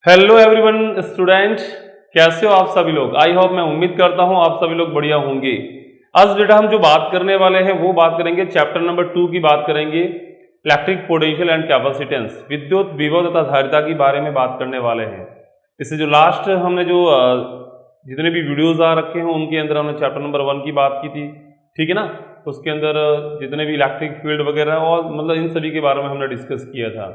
Hello everyone student, कैसे हो आप सभी लोग। आई होप, मैं उम्मीद करता हूं आप सभी लोग बढ़िया होंगे। आज बेटा हम जो बात करने वाले हैं वो बात करेंगे चैप्टर नंबर 2 की बात करेंगे। इलेक्ट्रिक पोटेंशियल एंड कैपेसिटेंस, विद्युत विभव तथा धारिता के बारे में बात करने वाले हैं। इससे जो लास्ट हमने जो जितने भी वीडियोज आ रखे हैं उनके अंदर हमने चैप्टर नंबर 1 की बात की थी, ठीक है ना। उसके अंदर जितने भी इलेक्ट्रिक फील्ड वगैरह और मतलब इन सभी के बारे में हमने डिस्कस किया था।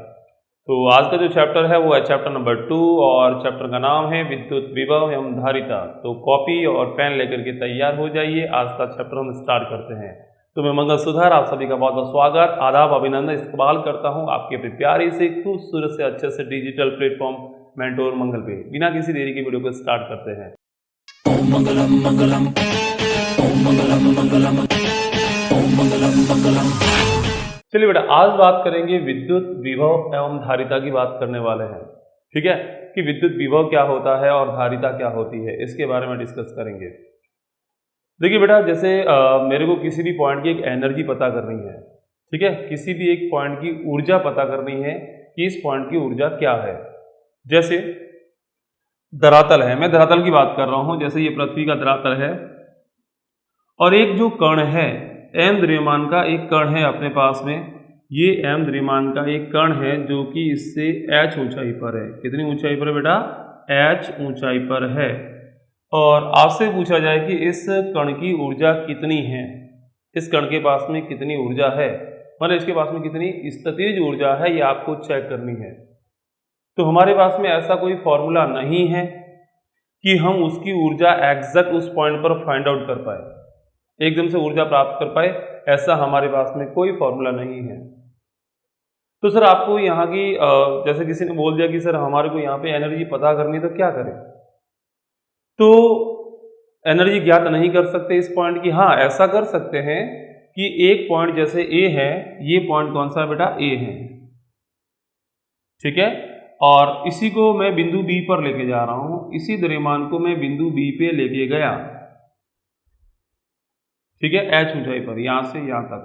तो आज का जो चैप्टर है वो है चैप्टर नंबर 2 और चैप्टर का नाम है विद्युत विभव एवं धारिता। तो कॉपी और पेन लेकर के तैयार हो जाइए, आज का चैप्टर हम स्टार्ट करते हैं। तो मैं मंगल सुधार आप सभी का बहुत बहुत स्वागत, आदाब, अभिनंदन इस्तकबाल करता हूं आपके अपने प्यारे से खूबसूरत से अच्छे से डिजिटल प्लेटफॉर्म मेंटोर मंगल पे। बिना किसी देरी की वीडियो को स्टार्ट करते हैं। ओम मंगलम मंगलम, ओम मंगलम मंगलम, ओम मंगलम मंगलम। चलिए बेटा, आज बात करेंगे विद्युत विभव एवं धारिता की बात करने वाले हैं, ठीक है, कि विद्युत विभव क्या होता है और धारिता क्या होती है, इसके बारे में डिस्कस करेंगे। देखिए बेटा, जैसे मेरे को किसी भी पॉइंट की एक एनर्जी पता करनी है, ठीक है, किसी भी एक पॉइंट की ऊर्जा पता करनी है कि इस पॉइंट की ऊर्जा क्या है। जैसे धरातल है, मैं धरातल की बात कर रहा हूं, जैसे ये पृथ्वी का धरातल है और एक जो कण है m द्रव्यमान का एक कण है अपने पास में, ये m द्रव्यमान का एक कण है जो कि इससे h ऊंचाई पर है। कितनी ऊंचाई पर है बेटा? h ऊंचाई पर है। और आपसे पूछा जाए कि इस कण की ऊर्जा कितनी है, इस कण के पास में कितनी ऊर्जा है, मतलब इसके पास में कितनी स्थितिज ऊर्जा है, ये आपको चेक करनी है। तो हमारे पास में ऐसा कोई फॉर्मूला नहीं है कि हम उसकी ऊर्जा एग्जैक्ट उस पॉइंट पर फाइंड आउट कर पाए, एकदम से ऊर्जा प्राप्त कर पाए, ऐसा हमारे पास में कोई फॉर्मूला नहीं है। तो सर आपको यहाँ की जैसे किसी ने बोल दिया कि सर हमारे को यहाँ पे एनर्जी पता करनी है तो क्या करें, तो एनर्जी ज्ञात नहीं कर सकते इस पॉइंट की। हाँ, ऐसा कर सकते हैं कि एक पॉइंट जैसे ए है, ये पॉइंट कौन सा है बेटा? ए है, ठीक है, और इसी को मैं बिंदु बी पर लेके जा रहा हूं, इसी द्रव्यमान को मैं बिंदु बी पे लेके गया, ठीक है, h ऊंचाई पर, यहां से यहां तक,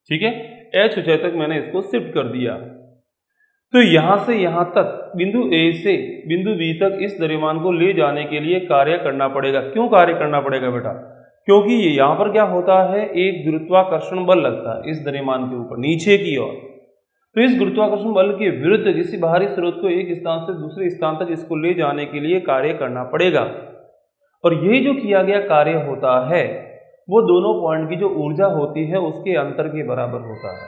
ठीक है, h ऊंचाई तक मैंने इसको शिफ्ट कर दिया। तो यहां से यहां तक बिंदु A से बिंदु B तक इस द्रव्यमान को ले जाने के लिए कार्य करना पड़ेगा। क्यों कार्य करना पड़ेगा बेटा? क्योंकि ये यहां पर क्या होता है, एक गुरुत्वाकर्षण बल लगता है इस द्रव्यमान के ऊपर नीचे की ओर। तो इस गुरुत्वाकर्षण बल के विरुद्ध किसी बाहरी स्रोत को एक स्थान से दूसरे स्थान तक इसको ले जाने के लिए कार्य करना पड़ेगा। और ये जो किया गया कार्य होता है वो दोनों पॉइंट की जो ऊर्जा होती है उसके अंतर के बराबर होता है,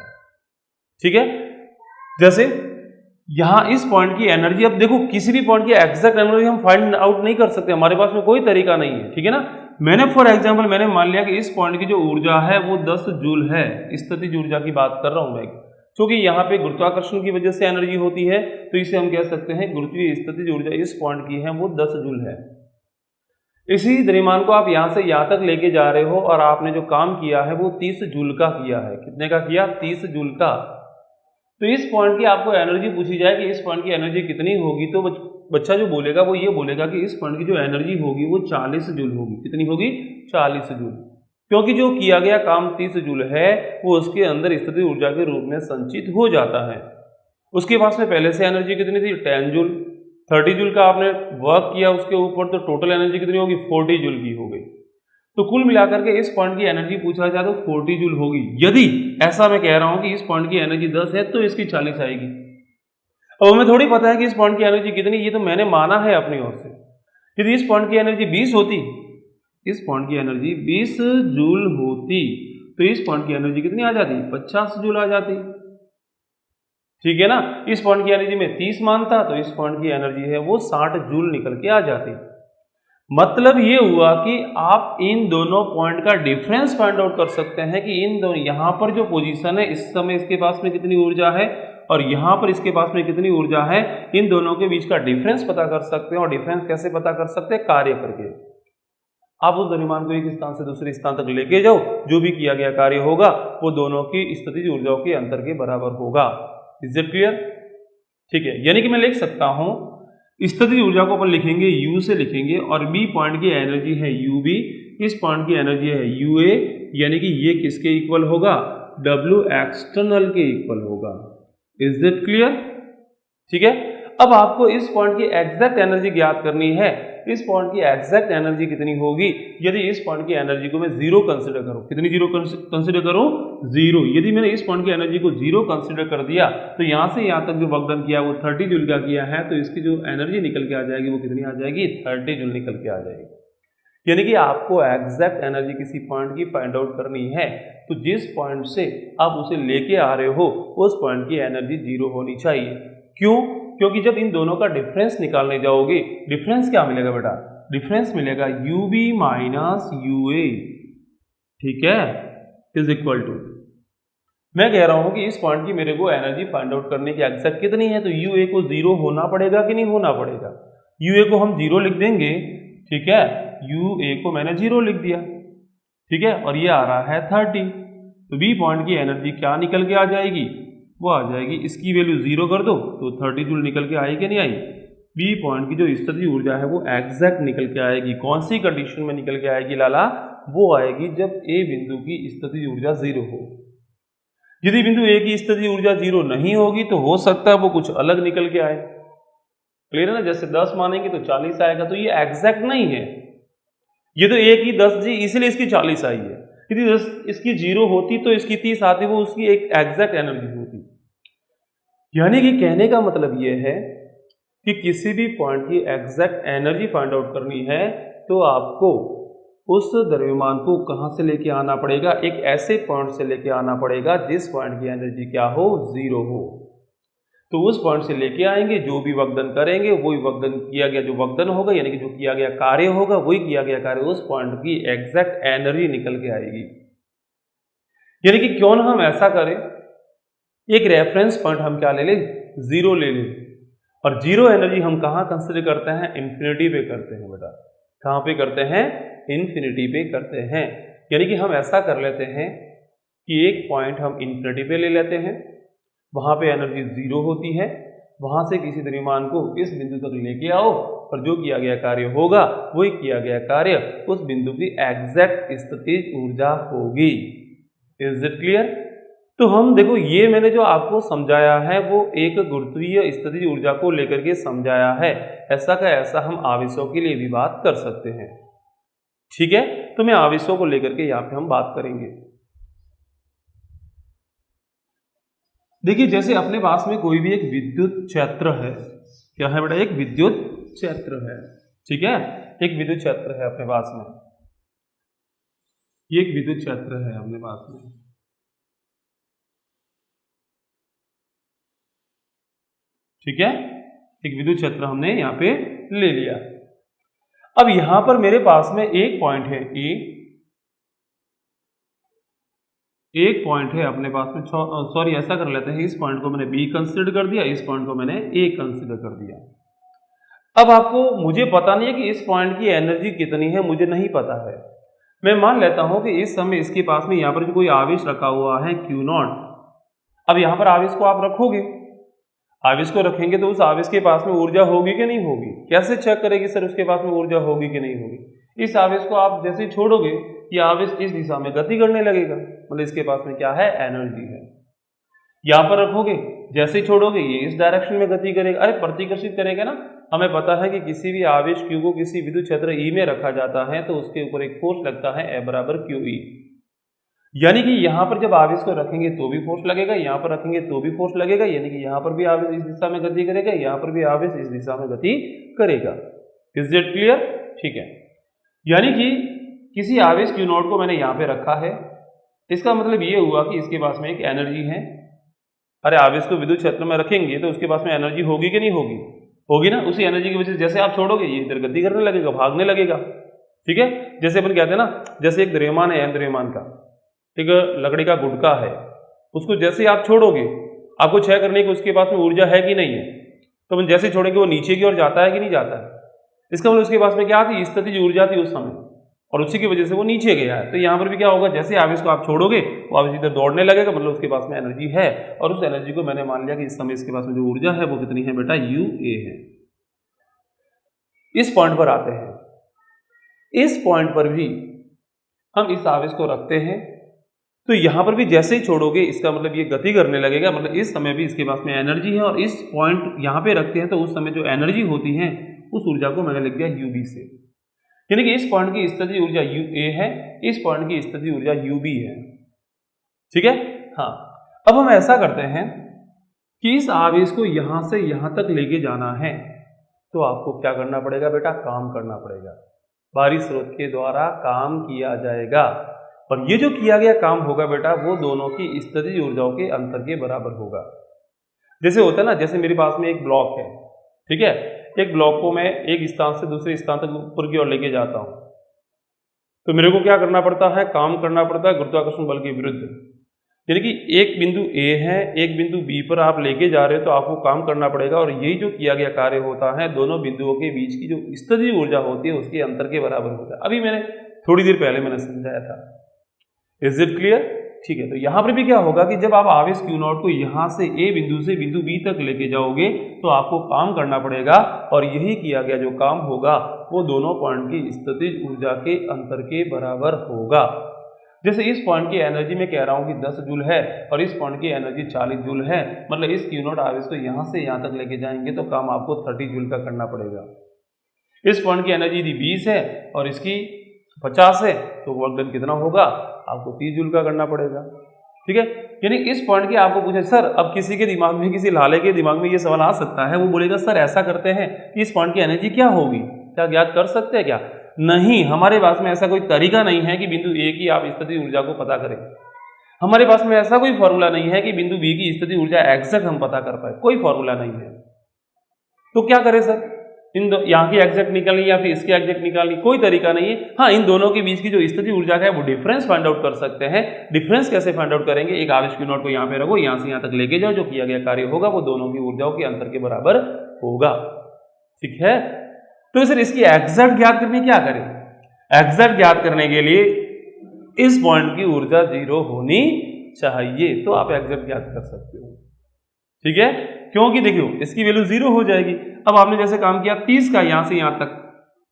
ठीक है। जैसे यहां इस पॉइंट की एनर्जी, अब देखो किसी भी पॉइंट की एग्जैक्ट एनर्जी हम फाइंड आउट नहीं कर सकते, हमारे पास में कोई तरीका नहीं है, ठीक है ना। मैंने फॉर एग्जांपल मैंने मान लिया कि इस पॉइंट की जो ऊर्जा है वो 10 जूल है, स्थितिज ऊर्जा की बात कर रहा हूं मैं, क्योंकि यहाँ पे गुरुत्वाकर्षण की वजह से एनर्जी होती है, तो इसे हम कह सकते हैं गुरुत्वीय स्थितिज ऊर्जा इस पॉइंट की है वो 10 जूल है। इसी द्रव्यमान को आप यहाँ से यहाँ तक लेके जा रहे हो और आपने जो काम किया है वो 30 जूल का किया है। कितने का किया? 30 जूल का। तो इस पॉइंट की आपको एनर्जी पूछी जाए कि इस पॉइंट की एनर्जी कितनी होगी, तो बच्चा जो बोलेगा वो ये बोलेगा कि इस पॉइंट की जो एनर्जी होगी वो 40 जूल होगी। कितनी होगी? 40 जूल, क्योंकि जो किया गया काम 30 जूल है वो उसके अंदर स्थितिज ऊर्जा के रूप में संचित हो जाता है। उसके पास में पहले से एनर्जी कितनी थी? 10 जूल। 30 जूल का आपने वर्क किया उसके ऊपर, तो टोटल एनर्जी कितनी होगी? 40 जूल की हो गई। तो कुल मिलाकर के इस पॉइंट की एनर्जी पूछा जाए तो 40 जूल होगी। यदि ऐसा मैं कह रहा हूं कि इस पॉइंट की एनर्जी 10 है तो इसकी 40 आएगी। अब हमें थोड़ी पता है कि इस पॉइंट की एनर्जी कितनी, ये तो मैंने माना है अपनी ओर से। यदि इस पॉइंट की एनर्जी 20 होती, इस पॉइंट की एनर्जी 20 जूल होती, तो इस पॉइंट की एनर्जी कितनी आ जाती? 50 जूल आ जाती, ठीक है ना। इस पॉइंट की एनर्जी में 30 मानता, तो इस पॉइंट की एनर्जी है वो 60 जूल निकल के आ जाती। मतलब ये हुआ कि आप इन दोनों पॉइंट का डिफरेंस फाइंड आउट कर सकते हैं कि इन दोनों, यहाँ पर जो पोजीशन है इस समय इसके पास में कितनी ऊर्जा है और यहाँ पर इसके पास में कितनी ऊर्जा है, इन दोनों के बीच का डिफरेंस पता कर सकते हैं। और डिफरेंस कैसे पता कर सकते हैं? कार्य करके। आप उस द्रव्यमान को एक स्थान से दूसरे स्थान तक लेके जाओ, जो भी किया गया कार्य होगा वो दोनों की स्थितिज ऊर्जाओं के अंतर के बराबर होगा। Is it clear? ठीक है, यानी कि मैं लिख सकता हूं स्थितिज ऊर्जा को अपन लिखेंगे U से लिखेंगे, और B पॉइंट की एनर्जी है UB, इस पॉइंट की एनर्जी है UA, यानी कि ये किसके इक्वल होगा? W एक्सटर्नल के इक्वल होगा। Is it clear? ठीक है, अब आपको इस पॉइंट की एग्जैक्ट एनर्जी ज्ञात करनी है। इस पॉइंट की एग्जैक्ट एनर्जी कितनी होगी? यदि इस पॉइंट की एनर्जी को मैं जीरो कंसिडर करूं, कितनी जीरो कंसिडर करूं? जीरो। यदि मैंने इस पॉइंट की एनर्जी को जीरो कंसिडर कर दिया तो यहां से यहां तक जो वर्क डन किया वो 30 जूल का किया है, तो इसकी जो एनर्जी निकल के आ जाएगी वो कितनी आ जाएगी? 30 जूल निकल के आ जाएगी। यानी कि आपको एग्जैक्ट एनर्जी किसी पॉइंट की फाइंड आउट करनी है तो जिस पॉइंट से आप उसे लेके आ रहे हो उस पॉइंट की एनर्जी जीरो होनी चाहिए। क्यों? क्योंकि जब इन दोनों का डिफरेंस निकालने जाओगे, डिफरेंस क्या मिलेगा बेटा? डिफरेंस मिलेगा UB माइनस UA, ठीक है, इज इक्वल टू, मैं कह रहा हूं कि इस पॉइंट की मेरे को एनर्जी फाइंड आउट करने की एग्जैक्ट कितनी है, तो UA को जीरो होना पड़ेगा कि नहीं होना पड़ेगा? UA को हम जीरो लिख देंगे, ठीक है, UA को मैंने जीरो लिख दिया, ठीक है, और ये आ रहा है 30, तो B पॉइंट की एनर्जी क्या निकल के आ जाएगी? वो आ जाएगी, इसकी वैल्यू जीरो कर दो तो 30 जूल निकल के आई कि नहीं आई? बी पॉइंट की जो स्थितिज ऊर्जा है वो एग्जैक्ट निकल के आएगी। कौन सी कंडीशन में निकल के आएगी लाला? वो आएगी जब ए बिंदु की स्थितिज ऊर्जा जीरो हो। यदि बिंदु ए की स्थितिज ऊर्जा जीरो नहीं होगी तो हो सकता है वो कुछ अलग निकल के आए। क्लियर है ना? जैसे 10 मानेंगे तो 40 आएगा, तो ये एग्जैक्ट नहीं है। ये तो ए की 10 जी, इसलिए इसकी 40 आई है। यदि 10 इसकी जीरो होती तो इसकी 30 आती, वो उसकी एक एग्जैक्ट एनर्जी होती। यानी कि कहने का मतलब ये है कि किसी भी पॉइंट की एग्जैक्ट एनर्जी फाइंड आउट करनी है तो आपको उस द्रव्यमान को कहां से लेके आना पड़ेगा? एक ऐसे पॉइंट से लेके आना पड़ेगा जिस पॉइंट की एनर्जी क्या हो? जीरो हो। तो उस पॉइंट से लेके आएंगे, जो भी वर्कडन करेंगे वही वर्कडन किया गया जो वर्कडन होगा, यानी कि जो किया गया कार्य होगा वही किया गया कार्य, उस पॉइंट की एग्जैक्ट एनर्जी निकल के आएगी। यानी कि क्यों ना हम ऐसा करें, एक रेफरेंस पॉइंट हम क्या ले लें? जीरो ले लें। और जीरो एनर्जी हम कहाँ कंसिडर करते हैं? इन्फिनिटी पे करते हैं बेटा। कहाँ पे करते हैं? इन्फिनिटी पे करते हैं। यानी कि हम ऐसा कर लेते हैं कि एक पॉइंट हम इन्फिनिटी पे ले लेते हैं, वहाँ पे एनर्जी जीरो होती है, वहाँ से किसी द्रव्यमान को इस बिंदु तक लेके आओ और जो किया गया कार्य होगा वही किया गया कार्य उस बिंदु की एग्जैक्ट स्थितिज ऊर्जा होगी। Is it clear? तो हम देखो, ये मैंने जो आपको समझाया है वो एक गुरुत्वीय स्थितिज ऊर्जा को लेकर के समझाया है। ऐसा का ऐसा हम आवेशों के लिए भी बात कर सकते हैं। ठीक है, तो मैं आवेशों को लेकर के यहाँ पे हम बात करेंगे। देखिए, जैसे अपने पास में कोई भी एक विद्युत क्षेत्र है, क्या है बेटा? एक विद्युत क्षेत्र है। ठीक है, एक विद्युत क्षेत्र है अपने पास में, ये एक विद्युत क्षेत्र है अपने पास में। ठीक है, एक विद्युत क्षेत्र हमने यहाँ पे ले लिया। अब यहां पर मेरे पास में एक पॉइंट है ए, एक पॉइंट है अपने पास में, सॉरी ऐसा कर लेते हैं, इस पॉइंट को मैंने बी कंसिडर कर दिया, इस पॉइंट को मैंने ए कंसिडर कर दिया। अब आपको, मुझे पता नहीं है कि इस पॉइंट की एनर्जी कितनी है, मुझे नहीं पता है। मैं मान लेता हूं कि इस समय इसके पास में यहाँ पर कोई आवेश रखा हुआ है Q0। अब यहाँ पर आवेश को आप रखोगे, आवेश को रखेंगे तो उस आवेश के पास में ऊर्जा होगी कि नहीं होगी? कैसे चेक करेगी सर उसके पास में ऊर्जा होगी कि नहीं होगी? इस आवेश को आप जैसे ही छोड़ोगे, ये आवेश इस दिशा में गति करने लगेगा, मतलब इसके पास में क्या है? एनर्जी है। यहाँ पर रखोगे, जैसे ही छोड़ोगे ये इस डायरेक्शन में गति करेगा, अरे प्रतिकर्षित करेगा ना। हमें पता है कि किसी भी आवेश Q को किसी विद्युत क्षेत्र E में रखा जाता है तो उसके ऊपर एक फोर्स लगता है F बराबर QE। यानी कि यहाँ पर जब आवेश को रखेंगे तो भी फोर्स लगेगा, यहाँ पर रखेंगे तो भी फोर्स लगेगा, यानी कि यहाँ पर भी आवेश इस दिशा में गति करेगा, यहाँ पर भी आवेश इस दिशा में गति करेगा। Is it clear? ठीक है, यानी कि किसी आवेश Q0 को मैंने यहाँ पे रखा है, इसका मतलब ये हुआ कि इसके पास में एक एनर्जी है। अरे आवेश को विद्युत क्षेत्र में रखेंगे तो उसके पास में एनर्जी होगी कि नहीं होगी? होगी ना। उसी एनर्जी की वजह से जैसे आप छोड़ोगे ये इधर गति करने लगेगा, भागने लगेगा। ठीक है, जैसे अपन कहते हैं ना, जैसे एक द्रव्यमान है, द्रव्यमान का, ठीक है, लकड़ी का गुटका है, उसको जैसे ही आप छोड़ोगे, आपको चेक करने की उसके पास में ऊर्जा है कि नहीं है, तो अपन जैसे छोड़ेंगे वो नीचे की ओर जाता है कि नहीं जाता है? इसका मतलब उसके पास में क्या थी? स्थितिज ऊर्जा थी उस समय, और उसी की वजह से वो नीचे गया है। तो यहाँ पर भी क्या होगा? जैसे आवेश को आप छोड़ोगे वो आवेश इधर दौड़ने लगेगा, मतलब उसके पास में एनर्जी है, और उस एनर्जी को मैंने मान लिया कि इस समय इसके पास में जो ऊर्जा है वो कितनी है बेटा? UA है। इस पॉइंट पर आते हैं, इस पॉइंट पर भी हम इस आवेश को रखते हैं, तो यहाँ पर भी जैसे ही छोड़ोगे इसका मतलब ये गति करने लगेगा, मतलब इस समय भी इसके पास में एनर्जी है और इस पॉइंट यहाँ पे रखते हैं तो उस समय जो एनर्जी होती है उस ऊर्जा को मैंने लिख दिया UB से, यानी कि इस पॉइंट की स्थिति ऊर्जा UA है, इस पॉइंट की स्थिति ऊर्जा UB है। ठीक है। हाँ, अब हम ऐसा करते हैं कि इस आवेश को यहाँ से यहाँ तक लेके जाना है तो आपको क्या करना पड़ेगा बेटा, काम करना पड़ेगा। बाहरी स्रोत के द्वारा काम किया जाएगा और ये जो किया गया काम होगा बेटा वो दोनों की स्थितिज ऊर्जाओं के अंतर के बराबर होगा। जैसे होता है ना, जैसे मेरे पास में एक ब्लॉक है, ठीक है, एक ब्लॉक को मैं एक स्थान से दूसरे स्थान तक ऊपर की ओर लेके जाता हूं तो मेरे को क्या करना पड़ता है, काम करना पड़ता है गुरुत्वाकर्षण बल के विरुद्ध। यानी कि एक बिंदु A है, एक बिंदु B पर आप लेके जा रहे हो तो आपको काम करना पड़ेगा और यही जो किया गया कार्य होता है दोनों बिंदुओं के बीच की जो स्थितिज ऊर्जा होती है उसके अंतर के बराबर होता है। अभी मैंने थोड़ी देर पहले मैंने समझाया था। Is it clear? ठीक है। तो यहाँ पर भी क्या होगा कि जब आप आवेश Q0 को यहाँ से A बिंदु से बिंदु B तक लेके जाओगे तो आपको काम करना पड़ेगा और यही किया गया जो काम होगा वो दोनों पॉइंट की स्थितिज ऊर्जा के अंतर के बराबर होगा। जैसे इस पॉइंट की एनर्जी में कह रहा हूँ कि 10 जूल है और इस पॉइंट की एनर्जी 40 जूल है, मतलब इस Q0 आवेश को यहाँ से यहाँ तक लेके जाएंगे तो काम आपको 30 जूल का करना पड़ेगा। इस पॉइंट की एनर्जी यदि 20 है और इसकी 50 है तो वर्क डन कितना होगा, आपको 30 जूल का करना पड़ेगा। ठीक है। यानी इस पॉइंट की आपको पूछे सर, अब किसी के दिमाग में, किसी लाले के दिमाग में ये सवाल आ सकता है, वो बोलेगा सर ऐसा करते हैं कि इस पॉइंट की एनर्जी क्या होगी, क्या ज्ञात कर सकते हैं क्या? नहीं, हमारे पास में ऐसा कोई तरीका नहीं है कि बिंदु A की आप स्थिति ऊर्जा को पता करें। हमारे पास में ऐसा कोई फॉर्मूला नहीं है कि बिंदु B की स्थिति ऊर्जा एग्जैक्ट हम पता कर पाए, कोई फॉर्मूला नहीं है। तो क्या करें सर, यहाँ की एग्जैक्ट निकालनी या फिर इसकी एग्जैक्ट निकालनी, कोई तरीका नहीं है। हाँ, इन दोनों के बीच की जो स्थिति ऊर्जा है वो डिफरेंस फाइंड आउट कर सकते हैं। डिफरेंस कैसे फाइंड आउट करेंगे, एक आवेश Q0 को यहाँ पे रखो, यहाँ से यहाँ तक लेके जाओ, जो किया गया कार्य होगा वो दोनों की ऊर्जाओं के अंतर के बराबर होगा। ठीक है। तो सर इसकी एग्जैक्ट ज्ञात करनी, क्या करें? एग्जैक्ट ज्ञात करने के लिए इस पॉइंट की ऊर्जा 0 होनी चाहिए तो आप एग्जैक्ट ज्ञात कर सकते हो। ठीक है, क्योंकि देखियो इसकी वैल्यू 0 हो जाएगी। अब आपने जैसे काम किया 30 का यहाँ से यहाँ तक,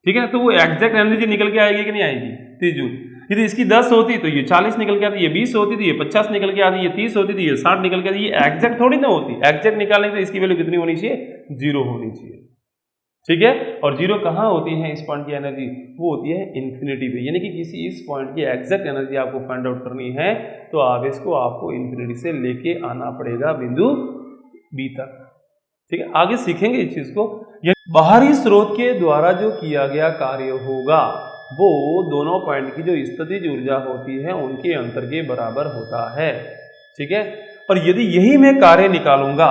ठीक है, तो वो एग्जैक्ट एनर्जी निकल के आएगी कि नहीं आएगी, 30 जूल। यदि इसकी 10 होती तो ये 40 निकल के आती, ये 20 होती तो ये 50 निकल के आती, ये 30 होती तो ये 60 निकल के आती। ये एग्जैक्ट थोड़ी ना होती, एग्जैक्ट निकालने तो इसकी वैल्यू कितनी होनी चाहिए, 0 होनी चाहिए। ठीक है। और 0 कहाँ होती है इस पॉइंट की एनर्जी, वो होती है इन्फिनिटी पे। यानी कि किसी इस पॉइंट की एग्जैक्ट एनर्जी आपको फाइंड आउट करनी है तो आवेश को आपको इन्फिनिटी से लेके आना पड़ेगा बिंदु B तक। ठीक है, आगे सीखेंगे इस चीज को। बाहरी स्रोत के द्वारा जो किया गया कार्य होगा वो दोनों पॉइंट की जो स्थितिज ऊर्जा होती है उनके अंतर के बराबर होता है। ठीक है। और यदि यही मैं कार्य निकालूंगा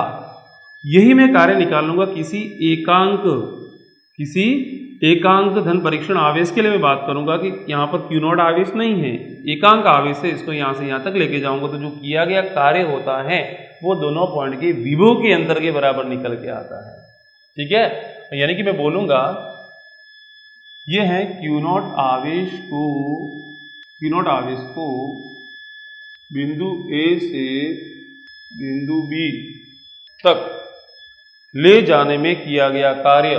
किसी एकांक धन परीक्षण आवेश के लिए मैं बात करूंगा कि यहाँ पर Q0 आवेश नहीं है, एकांक आवेश है, इसको यहाँ से यहाँ तक लेके जाऊंगा तो जो किया गया कार्य होता है वो दोनों पॉइंट के विभव के अंतर के बराबर निकल के आता है। ठीक है। यानी कि मैं बोलूंगा ये है Q0 आवेश को बिंदु A से बिंदु B तक ले जाने में किया गया कार्य,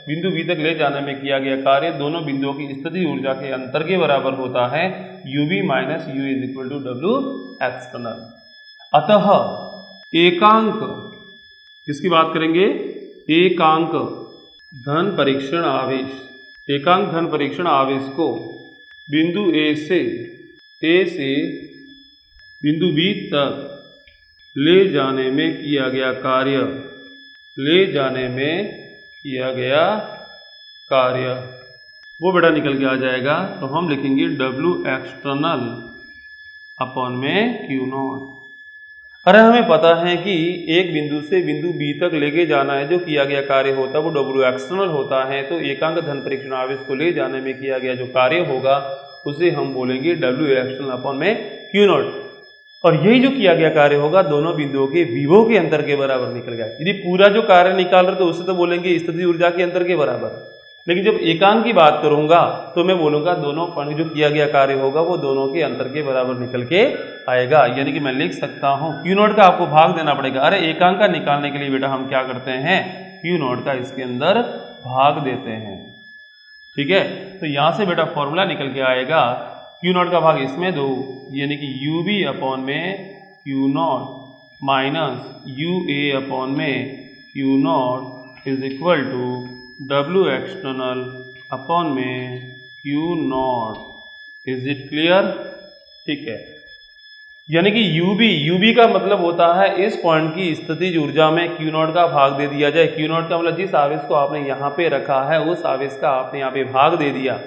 बिंदु B तक ले जाने में किया गया कार्य दोनों बिंदुओं की स्थिति ऊर्जा के अंतर के बराबर होता है, UB minus U is equal to W external. अतः एकांक, किसकी बात करेंगे, एकांक धन परीक्षण आवेश को बिंदु A से बिंदु B तक ले जाने में किया गया कार्य वो बेटा निकल के आ जाएगा। तो हम लिखेंगे W एक्सटर्नल अपॉन में Q0। अरे हमें पता है कि एक बिंदु से बिंदु B तक लेके जाना है, जो किया गया कार्य होता है वो W एक्सटर्नल होता है। तो एकांक धन परीक्षण आवेश को ले जाने में किया गया जो कार्य होगा उसे हम बोलेंगे W एक्सटर्नल अपॉन में Q0। और यही जो किया गया कार्य होगा दोनों बिंदुओं के विभव के अंतर के बराबर निकल गया। यदि पूरा जो कार्य निकाल रहे तो उसे तो बोलेंगे स्थिति ऊर्जा के अंतर के बराबर, लेकिन जब एकांक की बात करूंगा तो मैं बोलूंगा दोनों पॉइंट जो किया गया कार्य होगा वो दोनों के अंतर के बराबर निकल के आएगा। यानी कि मैं लिख सकता हूं Q0 का आपको भाग देना पड़ेगा। अरे एकांक का निकालने के लिए बेटा हम क्या करते हैं, Q0 का इसके अंदर भाग देते हैं। ठीक है। तो यहां से बेटा फॉर्मूला निकल के आएगा क्यू नॉट का भाग इसमें दो, यानी कि यू बी अपॉन में Q naught minus U A upon में Q naught is equal to W external upon में Q naught. Is it clear? ठीक है, यानी कि यूबी का मतलब होता है इस पॉइंट की स्थितिज ऊर्जा में क्यू नॉट का भाग दे दिया जाए। क्यू नॉट का मतलब जिस आवेश को आपने यहाँ पे रखा है उस आवेश का आपने यहाँ पे भाग दे दिया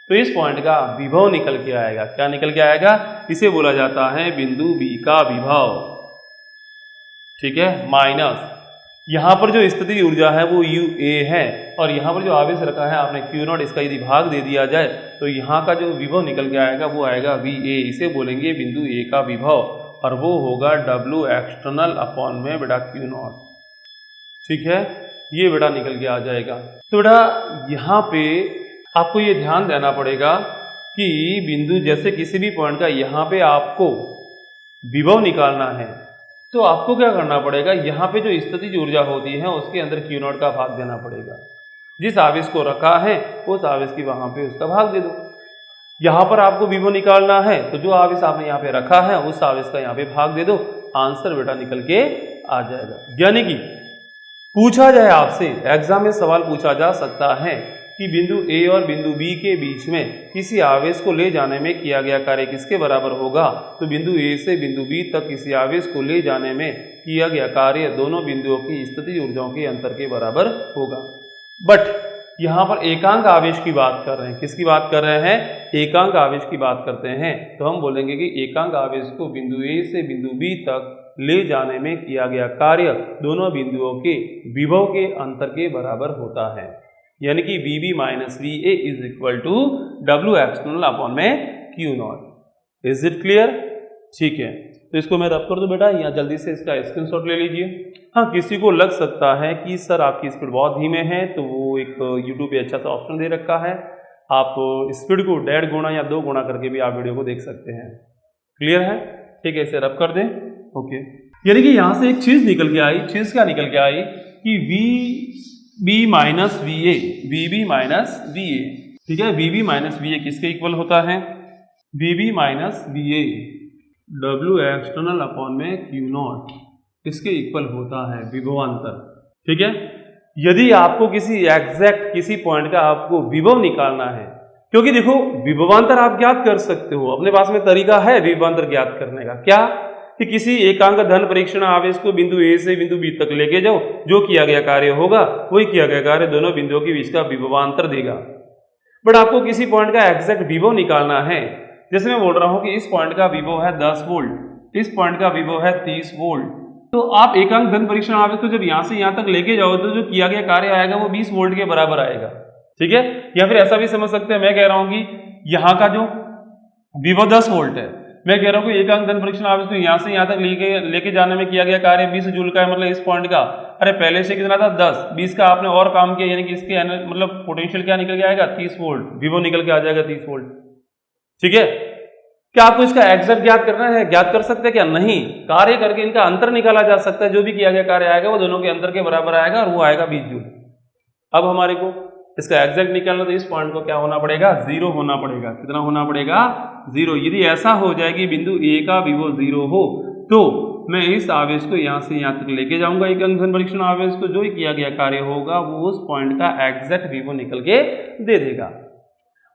तो इस पॉइंट का विभव निकल के आएगा। क्या निकल के आएगा? इसे बोला जाता है बिंदु बी का विभव। ठीक है, माइनस यहाँ पर जो स्थितिज ऊर्जा है वो यू ए है और यहाँ पर जो आवेश रखा है आपने क्यू नॉट, इसका यदि भाग दे दिया जाए तो यहाँ का जो विभव निकल के आएगा वो आएगा वी ए। इसे बोलेंगे बिंदु ए का विभव और वो होगा डब्ल्यू एक्सटर्नल अपॉन में बेटा क्यू नॉट। ठीक है, ये बेटा निकल के आ जाएगा। तो बेटा यहाँ पे आपको ये ध्यान देना पड़ेगा कि बिंदु जैसे किसी भी पॉइंट का यहाँ पे आपको विभव निकालना है तो आपको क्या करना पड़ेगा, यहाँ पे जो स्थितिज ऊर्जा होती है उसके अंदर क्यू नॉट का भाग देना पड़ेगा। जिस आवेश को रखा है उस आवेश की वहां पे उसका भाग दे दो। यहाँ पर आपको विभव निकालना है तो जो आवेश आपने यहाँ पे रखा है उस आवेश का यहाँ पे भाग दे दो, आंसर बेटा निकल के आ जाएगा। यानी कि पूछा जाए आपसे, एग्जाम में सवाल पूछा जा सकता है कि बिंदु ए और बिंदु बी के बीच में किसी आवेश को ले जाने में किया गया कार्य किसके बराबर होगा, तो बिंदु ए से बिंदु बी तक किसी आवेश को ले जाने में किया गया कार्य दोनों बिंदुओं की स्थितिज ऊर्जाओं के अंतर के बराबर होगा। बट यहाँ पर एकांक आवेश की बात कर रहे हैं। किसकी बात कर रहे हैं? एकांक आवेश की बात करते हैं तो हम बोलेंगे कि एकांक आवेश को बिंदु ए से बिंदु बी तक ले जाने में किया गया कार्य दोनों बिंदुओं के विभव के अंतर के बराबर होता है। यानी कि V B minus V A is equal to W external upon में Q naught. Is it clear? ठीक है, तो इसको मैं रब कर दूं बेटा, यहाँ जल्दी से इसका स्क्रीनशॉट ले लीजिए। हाँ, किसी को लग सकता है कि सर आपकी स्पीड बहुत धीमे है तो वो एक यूट्यूब पे अच्छा सा ऑप्शन दे रखा है, आप स्पीड को 1.5 गुना या 2 गुना करके भी आप वीडियो को देख सकते हैं। क्लियर है? ठीक है, इसे रब कर दें। ओके, यानी कि यहाँ से एक चीज निकल के आई। चीज क्या निकल के आई कि V B minus V A, V B minus V A. ठीक है, V B minus V A किसके इक्वल होता है? V B minus V A W external upon में क्यू नॉट किसके इक्वल होता है? विभवांतर। ठीक है, यदि आपको किसी एग्जैक्ट किसी पॉइंट का आपको विभव निकालना है, क्योंकि देखो विभवांतर आप ज्ञात कर सकते हो, अपने पास में तरीका है विभवांतर ज्ञात करने का। क्या कि किसी एकांक धन परीक्षण आवेश को बिंदु ए से बिंदु बी तक लेके जाओ, जो किया गया कार्य होगा वही किया गया कार्य दोनों बिंदुओं के बीच का विभवांतर देगा। बट आपको किसी पॉइंट का एग्जैक्ट विभव निकालना है, जैसे मैं बोल रहा हूं कि इस पॉइंट का विभव है 10 वोल्ट, इस पॉइंट का विभव है 30 वोल्ट, तो आप एकांक धन परीक्षण आवेश को जब यहां से यहां तक लेके जाओ तो जो किया गया कार्य आएगा वो 20 वोल्ट के बराबर आएगा। ठीक है, या फिर ऐसा भी समझ सकते हैं, मैं कह रहा हूं कि यहाँ का जो विभव 10 वोल्ट है, मैं कह रहा हूँ कि एकांक धन परीक्षण आवेश को यहाँ से यहाँ तक लेके जाने में किया गया कार्य 20 जूल का है, मतलब इस पॉइंट का। अरे पहले से कितना था? 10, 20 का आपने और काम किया, यानी कि इसके मतलब पोटेंशियल क्या निकल के आएगा? 30 वोल्ट, विभव निकल के आ जाएगा 30 वोल्ट। ठीक है, क्या आपको इसका एग्जैक्ट ज्ञात करना है? ज्ञात कर सकते हैं क्या? नहीं, कार्य करके इनका अंतर निकाला जा सकता है। जो भी किया गया कार्य आएगा वो दोनों के अंतर के बराबर आएगा और वो आएगा 20 जूल। अब हमारे को इसका एग्जैक्ट निकालना तो इस पॉइंट को क्या होना पड़ेगा? 0 होना पड़ेगा। कितना होना पड़ेगा? 0। यदि ऐसा हो जाए कि बिंदु ए का विभव 0 हो तो मैं इस आवेश को यहाँ से यहाँ तक लेके जाऊंगा, एकांक धन परीक्षण आवेश को, जो किया गया कार्य होगा वो उस पॉइंट का एग्जैक्ट विभव निकल के दे देगा।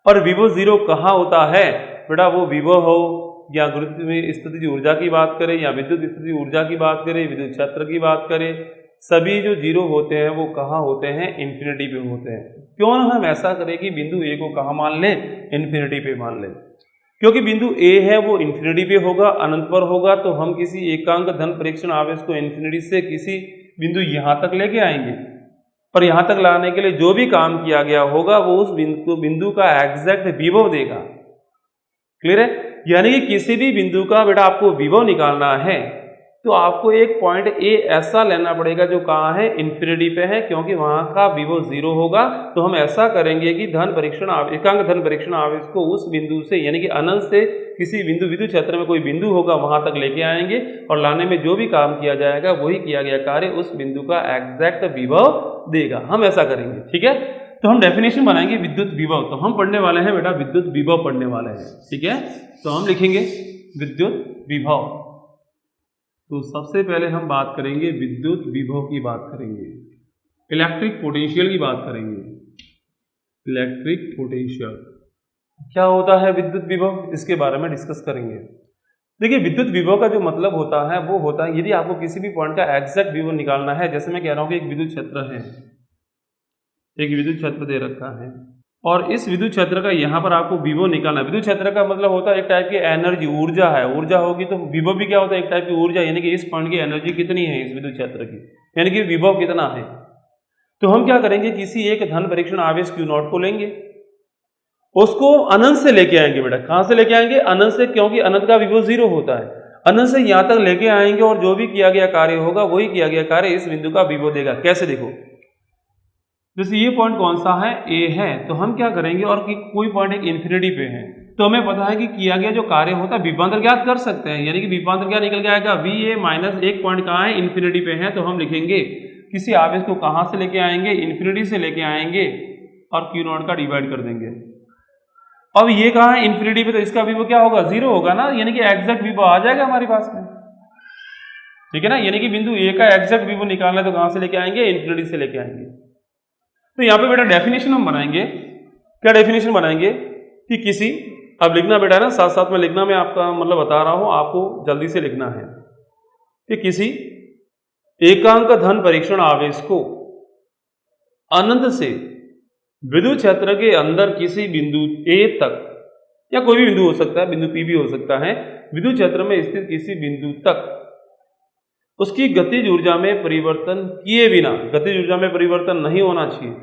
और विभव 0 कहाँ होता है बेटा? वो विभव हो या गुरुत्व में स्थितिज ऊर्जा की बात करें या विद्युत स्थितिज ऊर्जा की बात करें, विद्युत क्षेत्र की बात करें, सभी जो 0 होते हैं वो कहाँ होते हैं? इन्फिनिटी पे होते हैं। क्यों ना हम ऐसा करें कि बिंदु ए को कहाँ मान लें? इन्फिनिटी पे मान लें, क्योंकि बिंदु ए है वो इन्फिनिटी पे होगा, अनंत पर होगा, तो हम किसी एकांक धन परीक्षण आवेश को इन्फिनिटी से किसी बिंदु यहाँ तक लेके आएंगे और यहाँ तक लाने के लिए जो भी काम किया गया होगा वो उस बिंदु का एग्जैक्ट विभव देगा। क्लियर है? यानी कि किसी भी बिंदु का बेटा आपको विभव निकालना है तो आपको एक पॉइंट ए ऐसा लेना पड़ेगा जो कहाँ है? इन्फिनिटी पे है, क्योंकि वहां का विभव 0 होगा। तो हम ऐसा करेंगे कि एकांक धन परीक्षण आवेश को उस बिंदु से, यानी कि अनंत से किसी बिंदु, विद्युत क्षेत्र में कोई बिंदु होगा वहां तक लेके आएंगे और लाने में जो भी काम किया जाएगा वही किया गया कार्य उस बिंदु का एग्जैक्ट विभव देगा। हम ऐसा करेंगे। ठीक है, तो हम डेफिनेशन बनाएंगे विद्युत विभव। तो हम पढ़ने वाले हैं बेटा विद्युत विभव पढ़ने वाले हैं, ठीक है। तो हम लिखेंगे विद्युत विभव। तो सबसे पहले हम बात करेंगे विद्युत विभव की बात करेंगे, इलेक्ट्रिक पोटेंशियल की बात करेंगे। इलेक्ट्रिक पोटेंशियल क्या होता है, विद्युत विभव, इसके बारे में डिस्कस करेंगे। देखिए विद्युत विभव का जो मतलब होता है वो होता है, यदि आपको किसी भी पॉइंट का एग्जैक्ट विभव निकालना है, जैसे मैं कह रहा हूँ कि एक विद्युत क्षेत्र है, एक विद्युत क्षेत्र दे रखा है और इस विद्युत क्षेत्र का यहाँ पर आपको विभव निकालना है। विद्युत क्षेत्र का मतलब होता है एक टाइप की एनर्जी, ऊर्जा है, ऊर्जा होगी तो विभव भी क्या होता है, एक टाइप की ऊर्जा, यानी कि इस पॉइंट की एनर्जी कितनी है इस विद्युत क्षेत्र की, यानी कि विभव कितना है। तो हम क्या करेंगे, किसी एक धन परीक्षण आवेश Q0 को लेंगे, उसको अनंत से लेके आएंगे बेटा। कहां से लेके आएंगे, अनंत से, क्योंकि अनंत का विभव 0 होता है। अनंत से यहां तक लेके आएंगे और जो भी किया गया कार्य होगा वही किया गया कार्य इस बिंदु का विभव देगा। कैसे, देखो जैसे ये पॉइंट कौन सा है, ए है, तो हम क्या करेंगे, और कि कोई पॉइंट एक इन्फिनिटी पे है, तो हमें पता है कि किया गया जो कार्य होता है विभवांतर ज्ञात कर सकते हैं, यानी कि विभवांतर क्या निकल के आएगा, VA माइनस एक पॉइंट कहाँ है, इन्फिनिटी पे है। तो हम लिखेंगे किसी आवेश को कहां से लेके आएंगे, इन्फिनिटी से लेके आएंगे और Q0 का डिवाइड कर देंगे। अब ये कहाँ है, इन्फिनिटी पे, तो इसका विभव क्या होगा, 0 होगा ना, यानी कि एग्जैक्ट विभव आ जाएगा हमारे पास में, ठीक है ना। यानी कि बिंदु ए का एग्जैक्ट विभव निकालना है तो कहां से लेके आएंगे, इन्फिनिटी से लेके आएंगे। तो यहाँ पे बेटा डेफिनेशन हम बनाएंगे, क्या डेफिनेशन बनाएंगे कि किसी, अब लिखना बेटा ना, साथ साथ में लिखना, मैं आपका मतलब बता रहा हूं, आपको जल्दी से लिखना है कि किसी एकांक धन परीक्षण आवेश को अनंत से विद्युत क्षेत्र के अंदर किसी बिंदु ए तक, या कोई भी बिंदु हो सकता है, बिंदु पी भी हो सकता है, विद्युत क्षेत्र में स्थित किसी बिंदु तक उसकी गतिज ऊर्जा में परिवर्तन किए बिना, गतिज ऊर्जा में परिवर्तन नहीं होना चाहिए,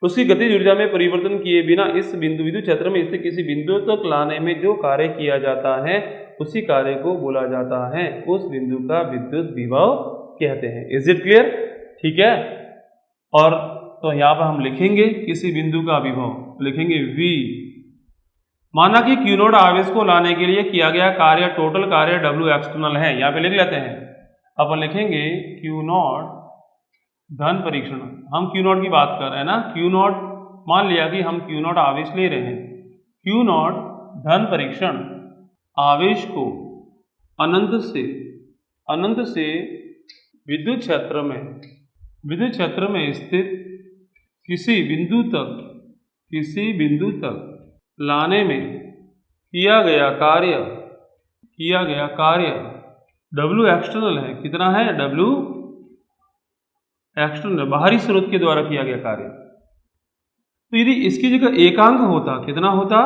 उसकी गतिज ऊर्जा में परिवर्तन किए बिना इस बिंदु विद्युत क्षेत्र में स्थित किसी बिंदु तक लाने में जो कार्य किया जाता है उसी कार्य को बोला जाता है, उस बिंदु का विद्युत विभव कहते हैं। इज इट क्लियर, ठीक है। और तो यहाँ पर हम लिखेंगे किसी बिंदु का विभव, लिखेंगे V। माना कि Q0 आवेश को लाने के लिए किया गया कार्य, टोटल कार्य W एक्सटर्नल है, यहाँ पे लिख लेते हैं। अपन लिखेंगे Q0 धन परीक्षण, हम Q0 की बात कर रहे हैं ना, Q0 मान लिया कि हम Q0 आवेश ले रहे हैं, Q0 धन परीक्षण आवेश को अनंत से विद्युत क्षेत्र में स्थित किसी बिंदु तक लाने में किया गया कार्य W एक्सटर्नल है, कितना है, W एक्सटर्नल, बाहरी स्रोत के द्वारा किया गया कार्य। तो यदि इसकी जगह एकांक होता, कितना होता,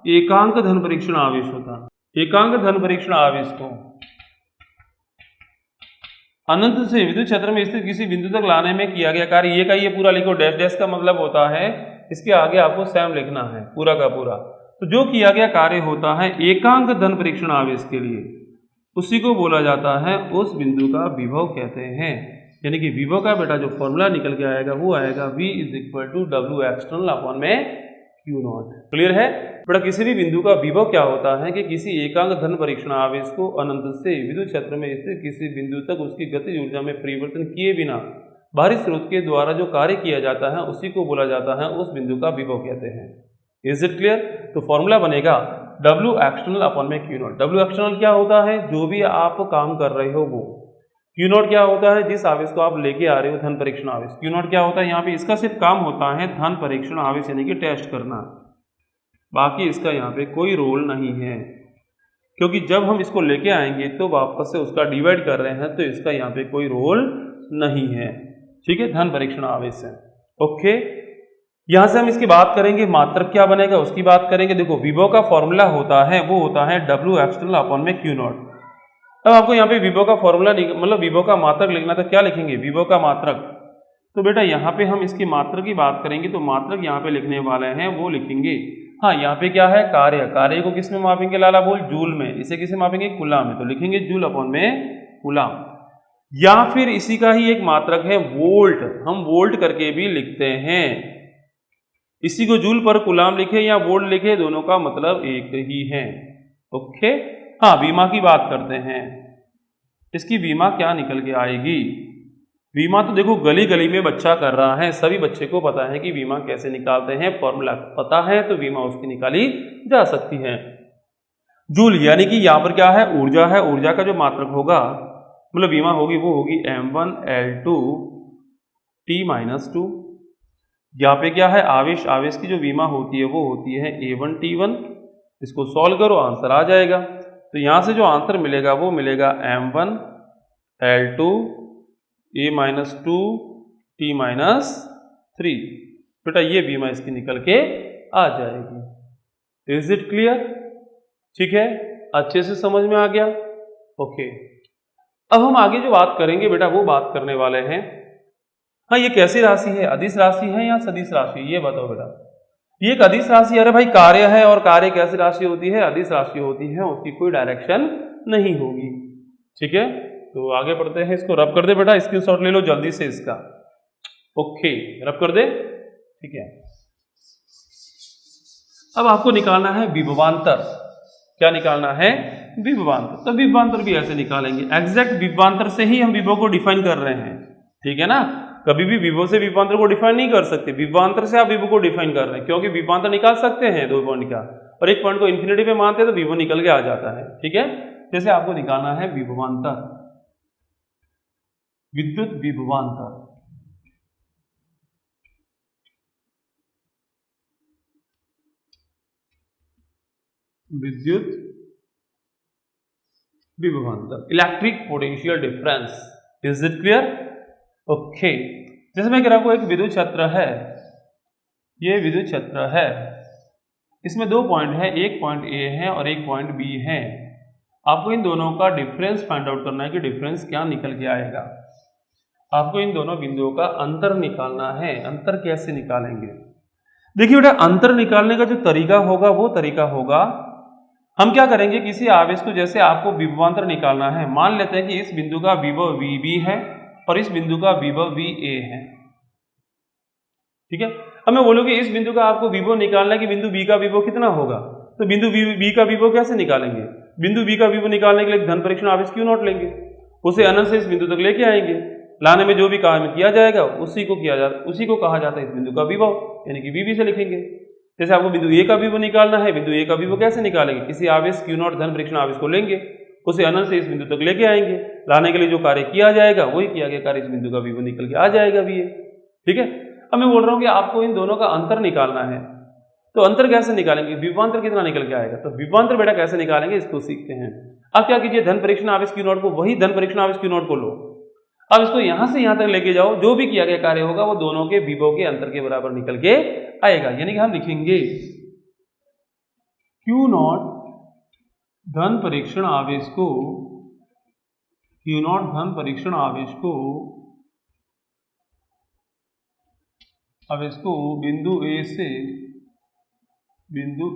एकांक धन परीक्षण आवेश होता, एकांक धन परीक्षण आवेश को अनंत से विद्युत क्षेत्र में स्थित किसी बिंदु तक लाने में किया गया कार्य, ये का ये पूरा लिखो, डैश डैश का मतलब होता है इसके आगे आपको सेम लिखना है पूरा का पूरा। तो जो किया गया कार्य होता है एकांक धन परीक्षण आवेश के लिए, उसी को बोला जाता है, उस बिंदु का विभव कहते हैं। यानी कि विभव का बेटा जो फॉर्मूला निकल के आएगा वो आएगा V = W एक्सटर्नल अपॉन में Q0। क्लियर है बेटा। किसी भी बिंदु का विभव क्या होता है कि किसी एकांक धन परीक्षण आवेश को अनंत से विद्युत क्षेत्र में स्थित किसी बिंदु तक उसकी गतिज ऊर्जा में परिवर्तन किए बिना बाहरी स्रोत के द्वारा जो कार्य किया जाता है उसी को बोला जाता है, उस बिंदु का विभव कहते हैं। Is it clear. तो फॉर्मूला बनेगा W एक्सटर्नल अपॉन में Q0। W एक्सटर्नल क्या होता है, जो भी आप काम कर रहे हो वो। Q0 क्या होता है, जिस आवेश को आप लेके आ रहे हो, धन परीक्षण आवेश। Q0 क्या होता है, यहाँ पे इसका सिर्फ काम होता है धन परीक्षण आवेश यानी कि टेस्ट करना, बाकी इसका यहाँ पे कोई रोल नहीं है, क्योंकि जब हम इसको लेके आएंगे तो वापस से उसका डिवाइड कर रहे हैं तो इसका यहाँ पे कोई रोल नहीं है, ठीक है, धन परीक्षण आवेश है। ओके, यहां से हम इसकी बात करेंगे, मात्रक क्या बनेगा उसकी बात करेंगे। देखो विभव का फॉर्मूला होता है वो होता है W एक्सटर्नल अपॉन में Q0। अब आपको यहाँ पे विभव का फॉर्मूला मतलब विभव का मात्रक लिखना, तो क्या लिखेंगे, विभव का मात्रक। तो बेटा यहाँ पे हम इसकी मात्रक की बात करेंगे तो मात्रक यहाँ पे लिखने वाले हैं वो लिखेंगे, हाँ यहाँ पे क्या है, कार्य को किस में मापेंगे लाला बोल, जूल में। इसे किसे मापेंगे, कूलाम में, तो लिखेंगे जूल अपॉन में कूलाम। या फिर इसी का ही एक मात्रक है वोल्ट, हम वोल्ट करके भी लिखते हैं। इसी को जूल पर कूलाम लिखे या वोल्ट लिखे, दोनों का मतलब एक ही है। ओके, हाँ विमा की बात करते हैं, इसकी विमा क्या निकल के आएगी, बीमा तो देखो गली गली में बच्चा कर रहा है, सभी बच्चे को पता है कि बीमा कैसे निकालते हैं, फॉर्मूला पता है तो बीमा उसकी निकाली जा सकती है। जूल यानी कि यहाँ पर क्या है, ऊर्जा है, ऊर्जा का जो मात्रक होगा मतलब बीमा होगी वो होगी m1L2 T-2। यहाँ पे क्या है, आवेश, आवेश की जो बीमा होती है वो होती है A1T1। इसको सॉल्व करो आंसर आ जाएगा। तो यहाँ से जो आंसर मिलेगा वो मिलेगा m1L2 A-2 T-3। बेटा ये बीमा इसकी निकल के आ जाएगी। Is it clear? ठीक है, अच्छे से समझ में आ गया? ओके, अब हम आगे जो बात करेंगे बेटा वो बात करने वाले हैं, हाँ ये कैसी राशि है, अदिश राशि है या सदिश राशि, ये बताओ बेटा। ये एक अदिश राशि, अरे भाई कार्य है, और कार्य कैसी राशि होती है, अदिश राशि होती है, उसकी कोई डायरेक्शन नहीं होगी। ठीक है, तो आगे बढ़ते हैं, इसको रब कर दे बेटा, स्क्रीनशॉट ले लो जल्दी से इसका। ओके, रब कर दे। ठीक है, अब आपको निकालना है विभवांतर। क्या निकालना है? विभवांतर। तो विभवांतर भी ऐसे निकालेंगे, एग्जैक्ट विभवांतर से ही हम विभव को डिफाइन कर रहे हैं। ठीक है ना, कभी भी विभव से विभवांतर को डिफाइन नहीं कर सकते, विभवांतर से आप विभव को डिफाइन कर रहे हैं, क्योंकि विभवांतर निकाल सकते हैं 2 पॉइंट का, और एक पॉइंट को इन्फिनिटी पे मानते हैं तो विभव निकल के आ जाता है। ठीक है, जैसे आपको निकालना है विभवांतर, विद्युत विभवांतर। विद्युत विभवांतर, electric potential difference. Is it clear? Okay, जैसे मैं कह रहा हूं एक विद्युत क्षेत्र है, ये विद्युत क्षेत्र है, इसमें 2 पॉइंट है, एक पॉइंट ए है और एक पॉइंट बी है। आपको इन दोनों का डिफरेंस फाइंड आउट करना है कि डिफरेंस क्या निकल के आएगा। आपको इन दोनों बिंदुओं का अंतर निकालना है। अंतर कैसे निकालेंगे? देखिए बेटा, अंतर निकालने का जो तरीका होगा वो तरीका होगा, हम क्या करेंगे, किसी आवेश को, जैसे आपको विभवांतर निकालना है, मान लेते हैं कि इस बिंदु का विभव VB है और इस बिंदु का विभव VA है। ठीक है, अब मैं बोलूँ कि इस बिंदु का आपको विभव निकालना है कि बिंदु B का विभव कितना होगा, तो बिंदु B का विभव कैसे निकालेंगे? बिंदु B का विभव निकालने के लिए धन परीक्षण आवेश Q0 लेंगे, उसे अनंत से इस बिंदु तक लेके आएंगे, लाने में जो भी काम किया जाएगा उसी को कहा जाता है इस बिंदु का विभव, यानी कि VB से लिखेंगे। जैसे आपको बिंदु A का विभव निकालना है, बिंदु A का विभव कैसे निकालेंगे? किसी आवेश Q0 धन परीक्षण आवेश को लेंगे, उसे अनंत से इस बिंदु तक लेके आएंगे, लाने के लिए जो कार्य किया जाएगा वही किया गया कार्य इस बिंदु का विभव निकल के आ जाएगा भी है। ठीक है, अब मैं बोल रहा हूँ कि आपको इन दोनों का अंतर निकालना है, तो अंतर कैसे निकालेंगे? विभवांतर कितना निकल के आएगा, तो विभवांतर बेटा कैसे निकालेंगे इसको सीखते हैं। अब क्या कीजिए, धन परीक्षण आवेश Q0 को, वही धन परीक्षण आवेश Q0 को लो, अब इसको यहां से यहां तक लेके जाओ, जो भी किया गया कार्य होगा वो दोनों के विभव के अंतर के बराबर निकल के आएगा। यानी कि हम लिखेंगे Q0 धन परीक्षण आवेश को, Q0 धन परीक्षण आवेश को बिंदु A से बिंदु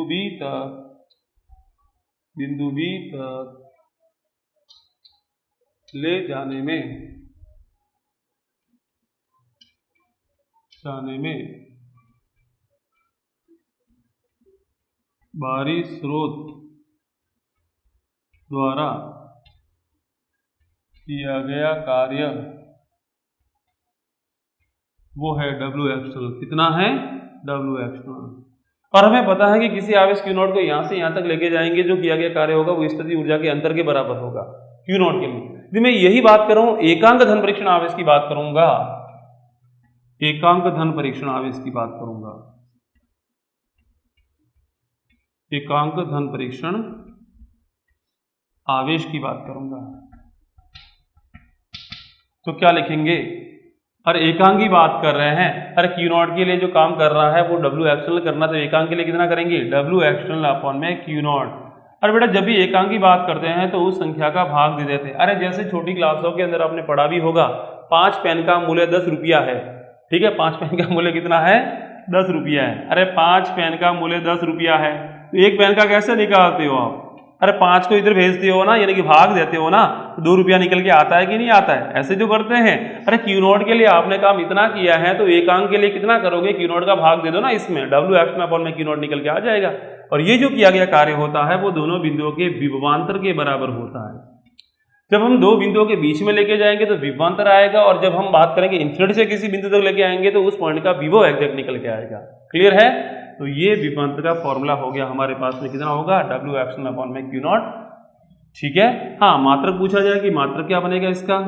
B तक ले जाने में बाहरी स्रोत द्वारा किया गया कार्य वो है W एक्सटर्नल। कितना है? W external. और हमें पता है कि किसी आवेश Q0 को यहां से यहां तक लेके जाएंगे, जो किया गया कार्य होगा वो स्थिति ऊर्जा के अंतर के बराबर होगा Q0 के लिए। यदि मैं यही बात करूं, एकांक धन परीक्षण आवेश की बात करूंगा, एकांक धन परीक्षण आवेश की बात करूंगा, एकांक धन परीक्षण आवेश की बात करूंगा, तो क्या लिखेंगे? अरे एकांक की बात कर रहे हैं, अरे Q0 के लिए जो काम कर रहा है वो W एक्सटर्नल करना, तो एकांक के लिए कितना करेंगे? W एक्सटर्नल अपॉन में Q0। अरे बेटा जब भी एकांक की बात करते हैं तो उस संख्या का भाग दे देते हैं। अरे जैसे छोटी क्लासों के अंदर आपने पढ़ा भी होगा, 5 पेन का मूल्य 10 रुपया है। ठीक है, 5 पेन का मूल्य कितना है? 10 रुपया है। अरे 5 पेन का मूल्य 10 रुपया है, तो एक पेन का कैसे निकालते हो आप? अरे 5 को इधर भेजते हो ना, यानी कि भाग देते हो ना, तो 2 रुपया निकल के आता है कि नहीं आता है? ऐसे जो करते हैं। अरे Q0 के लिए आपने काम इतना किया है, तो एकांक के लिए कितना करोगे? Q0 का भाग दे दो ना इसमें, W एक्सटर्नल अपॉन में Q0 निकल के आ जाएगा। और ये जो किया गया कार्य होता है वो दोनों बिंदुओं के विभवांतर के बराबर होता है। जब हम दो बिंदुओं के बीच में लेके जाएंगे तो विभवांतर आएगा, और जब हम बात करेंगे इन्फिनिटी से किसी बिंदु तक लेके आएंगे तो उस पॉइंट का विभव एग्जैक्ट निकल के आएगा। क्लियर है? तो ये विभवांतर का फॉर्मूला हो गया हमारे पास में, कितना होगा W एप्सिलॉन अपॉन में Q नॉट। ठीक है। हाँ, मात्रक पूछा जाए कि मात्रक क्या बनेगा इसका,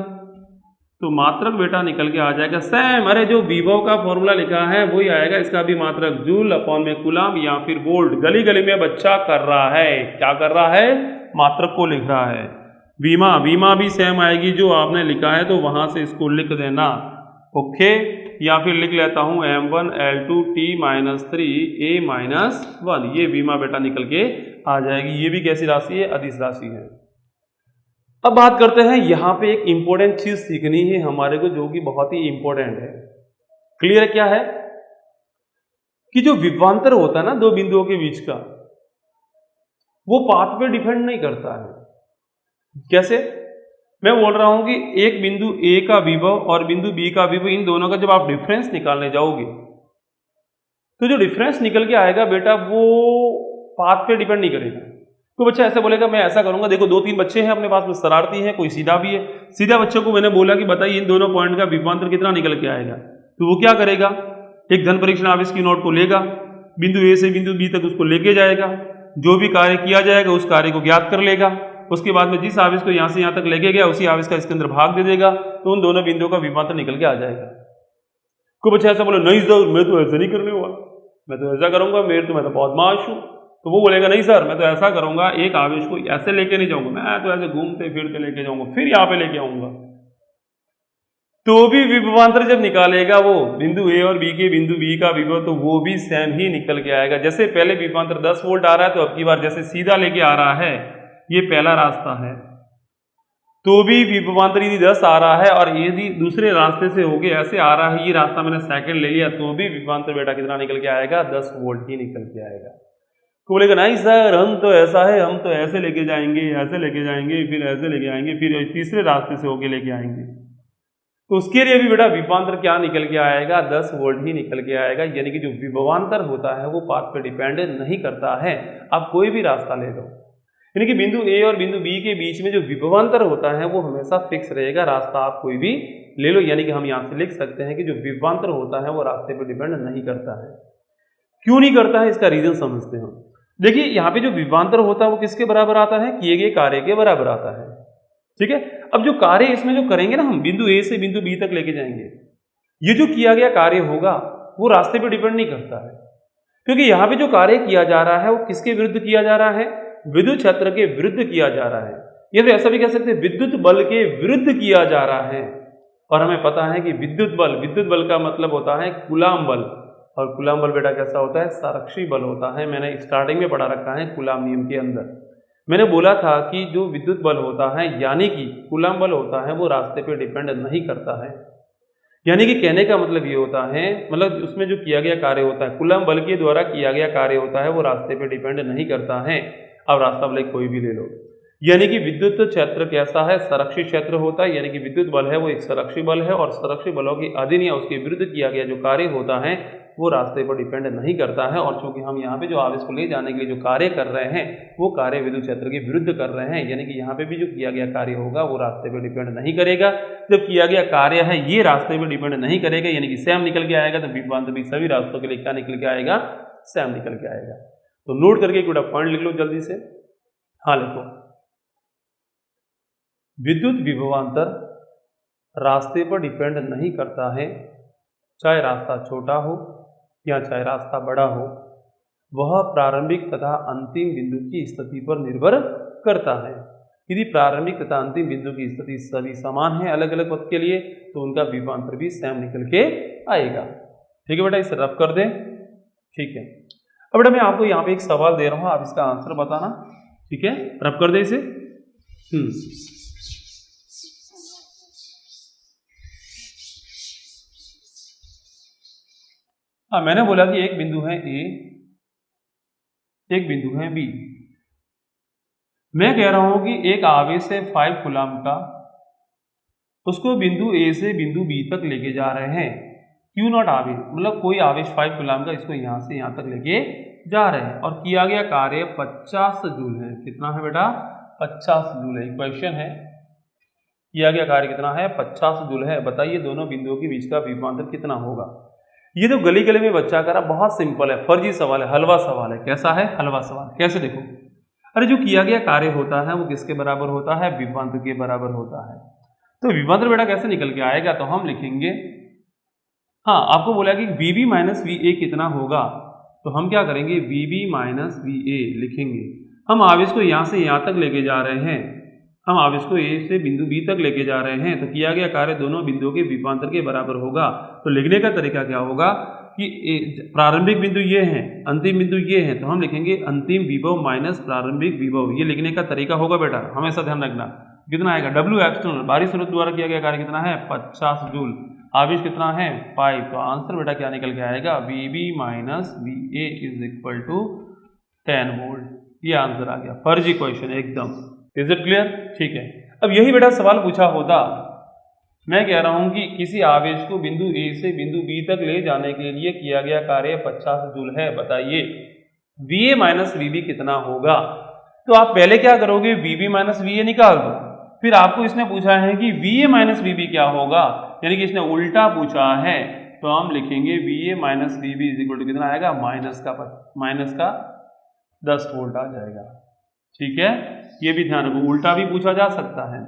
तो मात्रक बेटा निकल के आ जाएगा सेम, अरे जो विभव का फॉर्मूला लिखा है वही आएगा, इसका भी मात्रक जूल अपॉन में कूलम या फिर वोल्ट। गली गली में बच्चा कर रहा है, क्या कर रहा है, मात्रक को लिख रहा है। बीमा भी सेम आएगी जो आपने लिखा है, तो वहां से इसको लिख देना। ओके, या फिर लिख लेता हूं M1 L2 T-3 A-1, ये बीमा बेटा निकल के आ जाएगी। ये भी कैसी राशि है, अदिश राशि है। अब बात करते हैं, यहां पे एक इंपॉर्टेंट चीज सीखनी है हमारे को, जो कि बहुत ही इंपॉर्टेंट है। क्लियर क्या है कि जो विभवांतर होता है ना दो बिंदुओं के बीच का, वो पाथ पे डिपेंड नहीं करता है। कैसे? मैं बोल रहा हूं कि एक बिंदु A का विभव और बिंदु B का विभव, इन दोनों का जब आप डिफरेंस निकालने जाओगे तो जो डिफरेंस निकल के आएगा बेटा वो पाथ पे डिपेंड नहीं करेगा। कोई बच्चा ऐसा बोलेगा मैं ऐसा करूंगा, देखो दो तीन बच्चे हैं अपने पास में, शरारती हैं, कोई सीधा भी है। सीधा बच्चों को मैंने बोला कि बताइए इन दोनों पॉइंट का विभवांतर कितना निकल के आएगा, तो वो क्या करेगा, एक धन परीक्षण आवेश की नोट को लेगा, बिंदु A से बिंदु B तक उसको लेके जाएगा, जो भी कार्य किया जाएगा उस कार्य को ज्ञात कर लेगा, उसके बाद में जिस आवेश को यहाँ से यहाँ तक लेके गया उसी आवेश का इसके अंदर भाग दे देगा, तो उन दोनों बिंदुओं का विभवांतर निकल के आ जाएगा। कोई बच्चा ऐसा बोले नहीं सर मैं तो ऐसा नहीं करने वाला, मैं तो ऐसा करूंगा, मैं तो बदमाश हूँ, तो वो बोलेगा नहीं सर मैं तो ऐसा करूंगा, एक आवेश को ऐसे लेके नहीं जाऊंगा, मैं तो ऐसे घूमते फिरते लेके जाऊंगा, फिर यहाँ पे लेके आऊंगा। तो भी विभवांतर जब निकालेगा वो बिंदु A और B के बिंदु B का विभव, तो वो भी सेम ही निकल के आएगा। जैसे पहले विभवांतर 10 वोल्ट आ रहा है, तो अब की बार जैसे सीधा लेके आ रहा है, ये पहला रास्ता है, तो भी विभवांतर यदि 10 आ रहा है और यदि दूसरे रास्ते से होके ऐसे आ रहा है, ये रास्ता मैंने सेकंड ले लिया, तो भी विभवांतर बेटा कितना निकल के आएगा, 10 वोल्ट ही निकल के आएगा। तो बोलेगा नहीं सर हम तो ऐसा है, हम तो ऐसे लेके जाएंगे, ऐसे लेके जाएंगे, फिर ऐसे लेके आएंगे, फिर तीसरे रास्ते से होके लेके आएंगे, तो उसके लिए भी बेटा विभवांतर क्या निकल के आएगा, 10 वोल्ट ही निकल के आएगा। यानी कि जो विभवांतर होता है वो पाथ पर डिपेंड नहीं करता है। आप कोई भी रास्ता ले लो, यानी कि बिंदु A और बिंदु B के बीच में जो विभवांतर होता है वो हमेशा फिक्स रहेगा, रास्ता आप कोई भी ले लो। यानी कि हम यहाँ से लिख सकते हैं कि जो विभवांतर होता है वो रास्ते पर डिपेंड नहीं करता है। क्यों नहीं करता है, इसका रीजन समझते हैं। देखिए यहाँ पे जो विभवांतर होता है वो किसके बराबर आता है, किए गए कार्य के बराबर आता है। ठीक है। अब जो कार्य इसमें जो करेंगे ना, हम बिंदु A से बिंदु B तक लेके जाएंगे, ये जो किया गया कार्य होगा वो रास्ते पे डिपेंड नहीं करता है, क्योंकि यहाँ पे जो कार्य किया जा रहा है वो किसके विरुद्ध किया जा रहा है, विद्युत क्षेत्र के विरुद्ध किया जा रहा है, या फिर ऐसा भी कह सकते हैं विद्युत बल के विरुद्ध किया जा रहा है। और हमें पता है कि विद्युत बल का मतलब होता है कूलाम बल, और कूलाम बल बेटा कैसा होता है, संरक्षी बल होता है। मैंने स्टार्टिंग में पढ़ा रखा है कूलाम नियम के अंदर, मैंने बोला था कि जो विद्युत बल होता है यानी कि कूलाम बल होता है वो रास्ते पे डिपेंड नहीं करता है। यानी कि कहने का मतलब ये होता है, मतलब उसमें जो किया गया कार्य होता है, कूलाम बल के द्वारा किया गया कार्य होता है वो रास्ते पे डिपेंड नहीं करता है। अब रास्ता भले कोई भी ले लो, यानी कि विद्युत क्षेत्र कैसा है, संरक्षी क्षेत्र होता है। यानी कि विद्युत बल है वो एक संरक्षी बल है, और संरक्षी बलों के अधीन या उसके विरुद्ध किया गया जो कार्य होता है वो रास्ते पर डिपेंड नहीं करता है। और चूंकि हम यहाँ पे जो आवेश को ले जाने के लिए जो कार्य कर रहे हैं वो कार्य विद्युत क्षेत्र के विरुद्ध कर रहे हैं, यानी कि यहाँ पे भी जो किया गया कार्य होगा वो रास्ते पर डिपेंड नहीं करेगा। जब किया गया कार्य है ये रास्ते पर डिपेंड नहीं करेगा, यानी कि सेम निकल के आएगा, तो विभवांतर भी सभी रास्तों के लिए क्या निकल के आएगा, सेम निकल के आएगा। तो नोट करके एक बड़ा पॉइंट लिख लो जल्दी से। हाँ लिखो, विद्युत विभवांतर रास्ते पर डिपेंड नहीं करता है, चाहे रास्ता छोटा हो या चाहे रास्ता बड़ा हो, वह प्रारंभिक तथा अंतिम बिंदु की स्थिति पर निर्भर करता है। यदि प्रारंभिक तथा अंतिम बिंदु की स्थिति सभी समान है अलग अलग पथ के लिए, तो उनका विभवांतर भी सेम निकल के आएगा। ठीक है बेटा, इसे रफ कर दें। ठीक है, अब बेटा मैं आपको यहाँ पे एक सवाल दे रहा हूँ, आप इसका आंसर बताना। ठीक है, रफ कर दे इसे। हाँ, मैंने बोला कि एक बिंदु है A, एक बिंदु है B। मैं कह रहा हूं कि एक आवेश है 5 कूलाम का, उसको बिंदु A से बिंदु B तक लेके जा रहे हैं। क्यू नॉट आवेश, मतलब कोई आवेश 5 कूलाम का, इसको यहां से यहां तक लेके जा रहे हैं, और किया गया कार्य 50 जूल है। कितना है बेटा, 50 जूल है। इक्वेशन है किया गया कार्य कितना है 50 जूल है। बताइए दोनों बिंदुओं के बीच का विभवांतर कितना होगा। ये तो गली गली में बच्चा करा, बहुत सिंपल है, फर्जी सवाल है, हलवा सवाल है। कैसा है? हलवा सवाल। कैसे? देखो, अरे जो किया गया कार्य होता है वो किसके बराबर होता है? विभवांतर के बराबर होता है। तो विभवांतर बेटा कैसे निकल के आएगा? तो हम लिखेंगे, हाँ आपको बोला कि VB माइनस VA कितना होगा, तो हम क्या करेंगे VB माइनस VA लिखेंगे। हम आवेश को यहाँ से यहाँ तक लेके जा रहे हैं, हम आवेश को A से बिंदु B तक लेके जा रहे हैं, तो किया गया कार्य दोनों बिंदुओं के विभवांतर के बराबर होगा। तो लिखने का तरीका क्या होगा कि प्रारंभिक बिंदु ये हैं, अंतिम बिंदु ये हैं, तो हम लिखेंगे अंतिम विभव माइनस प्रारंभिक विभव। ये लिखने का तरीका होगा बेटा, हमेशा ध्यान रखना। कितना आएगा? W एक्सटर्नल बाहरी स्रोत द्वारा किया गया कार्य कितना है 50 जूल, आवेश कितना है 5। तो आंसर बेटा क्या निकल के आएगा VB minus VA is equal to 10 volt. ये आंसर आ गया, फर्जी क्वेश्चन एकदम। Is it clear? ठीक है। अब यही बेटा सवाल पूछा होता, मैं कह रहा हूं कि किसी आवेश को बिंदु A से बिंदु B तक ले जाने के लिए किया गया कार्य 50 जूल है। बताइए VA माइनस VB कितना होगा। तो आप पहले क्या करोगे, VB माइनस VA निकाल दो, फिर आपको इसने पूछा है कि VA माइनस VB क्या होगा, यानी कि इसने उल्टा पूछा है। तो हम लिखेंगे VA minus VB is equal to कितना आएगा, माइनस का 10 वोल्ट आ जाएगा। ठीक है, ये भी ध्यान रखो, उल्टा भी पूछा जा सकता है।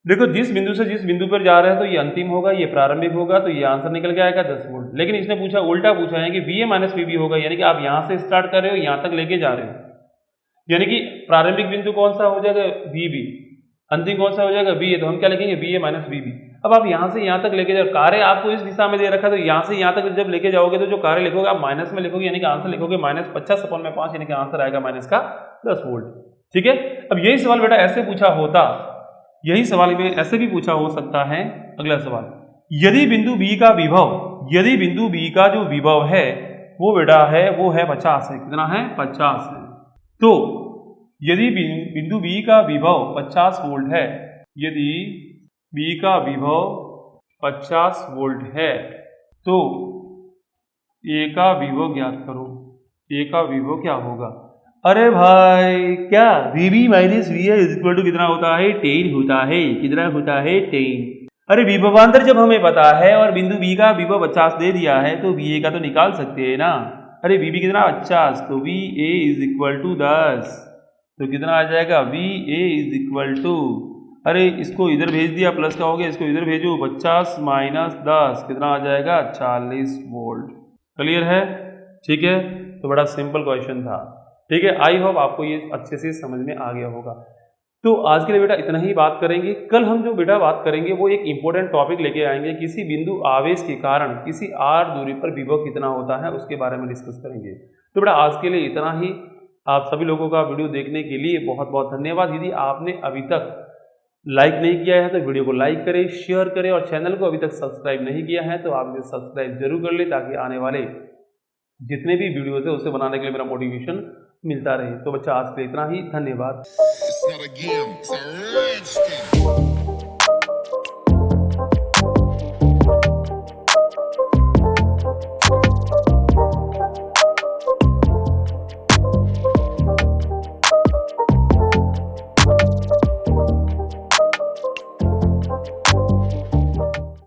देखो जिस बिंदु से जिस बिंदु पर जा रहे हैं तो ये अंतिम होगा, ये प्रारंभिक होगा, तो ये आंसर निकल के आएगा 10 वोल्ट। लेकिन इसने पूछा उल्टा पूछा है कि VA माइनस VB होगा, यानी कि आप यहाँ से स्टार्ट कर रहे हो, यहाँ तक लेके जा रहे हो, यानी कि प्रारंभिक बिंदु कौन सा हो जाएगा VB, अंतिम कौन सा हो जाएगा VA। तो हम क्या लिखेंगे VA माइनस VB। अब आप यहाँ से यहाँ तक लेके जाओ, कार्य आपको इस दिशा में दे रखा है, तो यहाँ से यहाँ तक जब लेके जाओगे तो जो कार्य लिखोगे आप माइनस में लिखोगे, यानी कि आंसर लिखोगे माइनस 50/5, यानी कि आंसर आएगा माइनस का 10 वोल्ट। ठीक है। अब यही सवाल बेटा ऐसे पूछा होता, यही सवाल में ऐसे भी पूछा हो सकता है। अगला सवाल, यदि बिंदु B का विभव, यदि बिंदु B का जो विभव है वो बेटा है वो है 50 है। कितना है? 50 है। तो यदि बिंदु B का विभव 50 वोल्ट है, यदि B का विभव 50 वोल्ट है, तो A का विभव ज्ञात करो। A का विभव क्या होगा? अरे भाई क्या VB minus VA is equal to कितना होता है 10 होता है। कितना होता है 10। अरे विभवांतर जब हमें पता है और बिंदु B का विभव 50 दे दिया है तो VA का तो निकाल सकते हैं ना। अरे VB कितना 50, तो VA इज इक्वल टू 10, तो कितना आ जाएगा VA इज इक्वल टू, अरे इसको इधर भेज दिया प्लस का हो गया, इसको इधर भेजो 50 माइनस 10 कितना आ जाएगा 40 वोल्ट। क्लियर है? ठीक है, तो बड़ा सिंपल क्वेश्चन था। ठीक है, आई होप आपको ये अच्छे से समझ में आ गया होगा। तो आज के लिए बेटा इतना ही बात करेंगे। कल हम जो बेटा बात करेंगे वो एक इंपॉर्टेंट टॉपिक लेके आएंगे, किसी बिंदु आवेश के कारण किसी r दूरी पर विभव कितना होता है उसके बारे में डिस्कस करेंगे। तो बेटा आज के लिए इतना ही। आप सभी लोगों का वीडियो देखने के लिए बहुत बहुत धन्यवाद। यदि आपने अभी तक लाइक नहीं किया है तो वीडियो को लाइक करें, शेयर करें, और चैनल को अभी तक सब्सक्राइब नहीं किया है तो आप इसे सब्सक्राइब जरूर कर लें, ताकि आने वाले जितने भी वीडियोज़ है उसे बनाने के लिए मेरा मोटिवेशन मिलता रहे। तो बच्चा आज के लिए इतना ही, धन्यवाद। It's not a game, it's a rich thing.